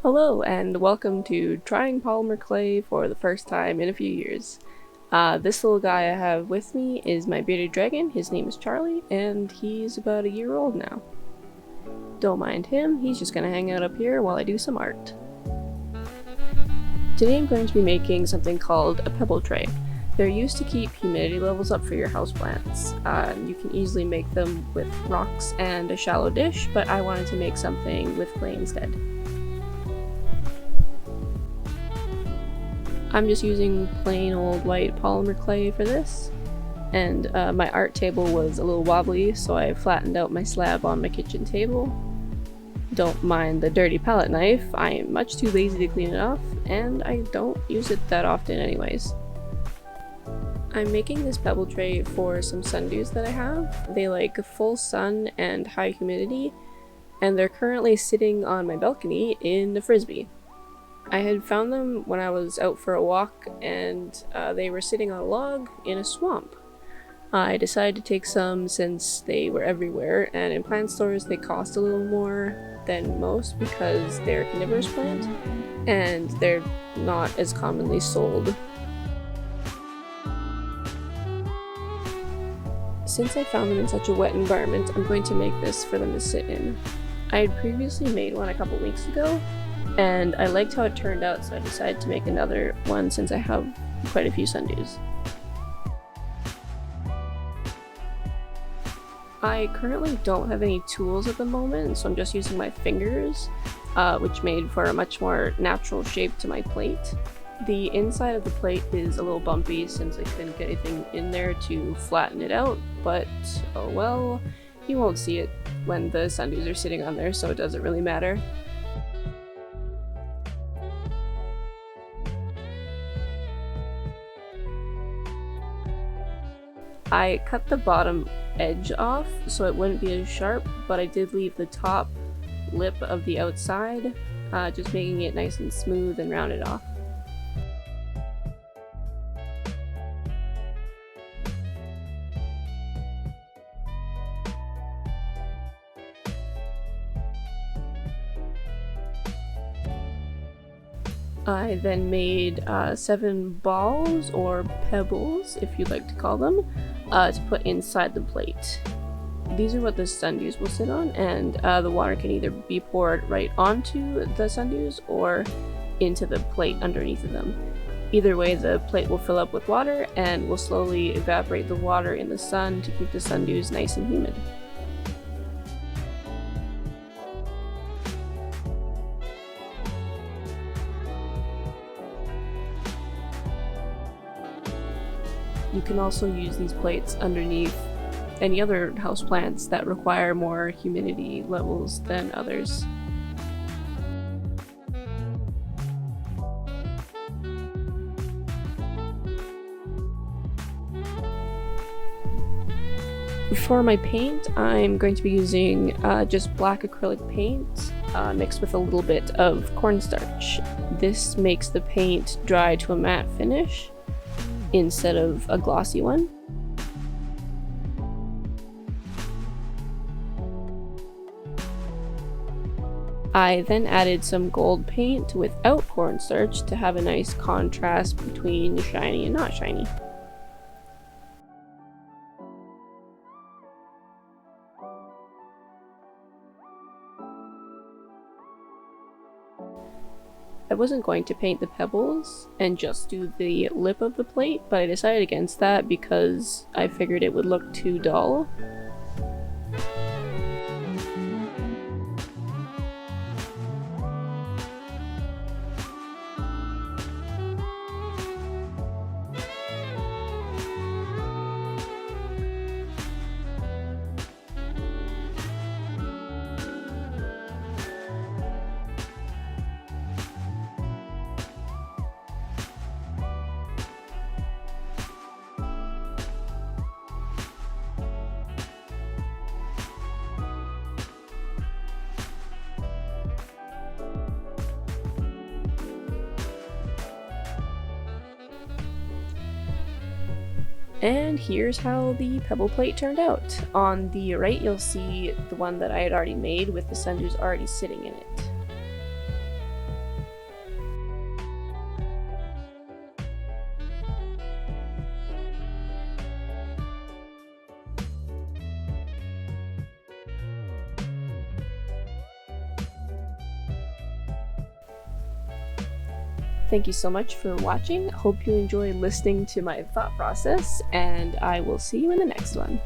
Hello and welcome to trying polymer clay for the first time in a few years. This little guy I have with me is my bearded dragon. His name is Charlie and he's about a year old now. Don't mind him, he's just gonna hang out up here while I do some art. Today I'm going to be making something called a pebble tray. They're used to keep humidity levels up for your houseplants. You can easily make them with rocks and a shallow dish, but I wanted to make something with clay instead. I'm just using plain old white polymer clay for this, and my art table was a little wobbly, so I flattened out my slab on my kitchen table. Don't mind the dirty palette knife, I am much too lazy to clean it off, and I don't use it that often anyways. I'm making this pebble tray for some sundews that I have. They like full sun and high humidity, and they're currently sitting on my balcony in the frisbee. I had found them when I was out for a walk, and they were sitting on a log in a swamp. I decided to take some since they were everywhere, and in plant stores they cost a little more than most because they're a carnivorous plant, and they're not as commonly sold. Since I found them in such a wet environment, I'm going to make this for them to sit in. I had previously made one a couple weeks ago, and I liked how it turned out, so I decided to make another one since I have quite a few sundews. I currently don't have any tools at the moment, so I'm just using my fingers, which made for a much more natural shape to my plate. The inside of the plate is a little bumpy since I couldn't get anything in there to flatten it out, but oh well, you won't see it when the sundews are sitting on there, so it doesn't really matter. I cut the bottom edge off so it wouldn't be as sharp, but I did leave the top lip of the outside, just making it nice and smooth and rounded off. I then made 7 balls, or pebbles if you'd like to call them, to put inside the plate. These are what the sundews will sit on, and the water can either be poured right onto the sundews or into the plate underneath of them. Either way, the plate will fill up with water and will slowly evaporate the water in the sun to keep the sundews nice and humid. You can also use these plates underneath any other houseplants that require more humidity levels than others. For my paint, I'm going to be using just black acrylic paint mixed with a little bit of cornstarch. This makes the paint dry to a matte finish instead of a glossy one. I then added some gold paint without cornstarch to have a nice contrast between shiny and not shiny. I wasn't going to paint the pebbles and just do the lip of the plate, but I decided against that because I figured it would look too dull. And here's how the pebble plate turned out. On the right, you'll see the one that I had already made with the sundews already sitting in it. Thank you so much for watching. Hope you enjoy listening to my thought process, and I will see you in the next one.